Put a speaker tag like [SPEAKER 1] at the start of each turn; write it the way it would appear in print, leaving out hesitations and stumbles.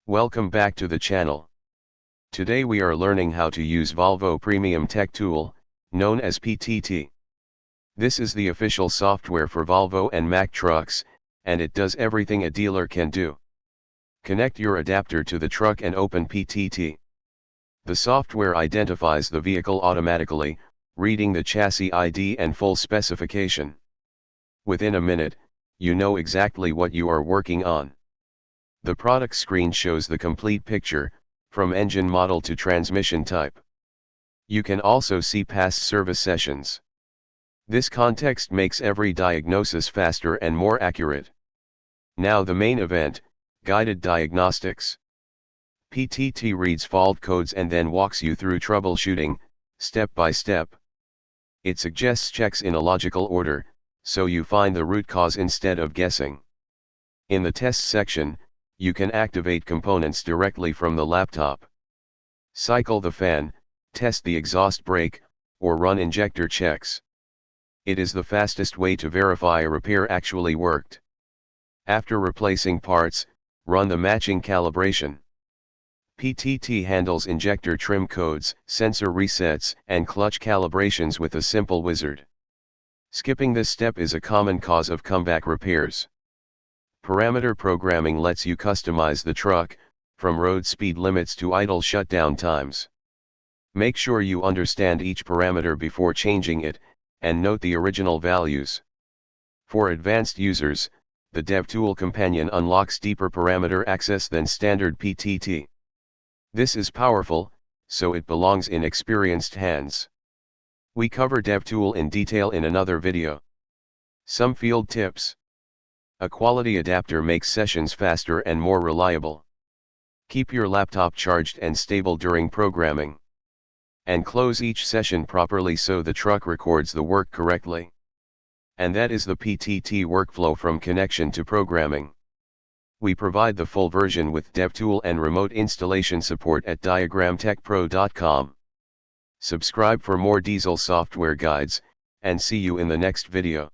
[SPEAKER 1] Welcome back to the channel. Today we are learning how to use Volvo Premium Tech Tool, known as PTT. This is the official software for Volvo and Mack trucks, and it does everything a dealer can do. Connect your adapter to the truck and open PTT. The software identifies the vehicle automatically, reading the chassis ID and full specification. Within a minute, you know exactly what you are working on. The product screen shows the complete picture, from engine model to transmission type. You can also see past service sessions. This context makes every diagnosis faster and more accurate. Now the main event, guided diagnostics. PTT reads fault codes and then walks you through troubleshooting, step by step. It suggests checks in a logical order, so you find the root cause instead of guessing. In the test section, you can activate components directly from the laptop. Cycle the fan, test the exhaust brake, or run injector checks. It is the fastest way to verify a repair actually worked. After replacing parts, run the matching calibration. PTT handles injector trim codes, sensor resets, and clutch calibrations with a simple wizard. Skipping this step is a common cause of comeback repairs. Parameter programming lets you customize the truck, from road speed limits to idle shutdown times. Make sure you understand each parameter before changing it, and note the original values. For advanced users, the DevTool companion unlocks deeper parameter access than standard PTT. This is powerful, so it belongs in experienced hands. We cover DevTool in detail in another video. Some field tips. A quality adapter makes sessions faster and more reliable. Keep your laptop charged and stable during programming. And close each session properly so the truck records the work correctly. And that is the PTT workflow from connection to programming. We provide the full version with DevTool and remote installation support at diagramtechpro.com. Subscribe for more diesel software guides, and see you in the next video.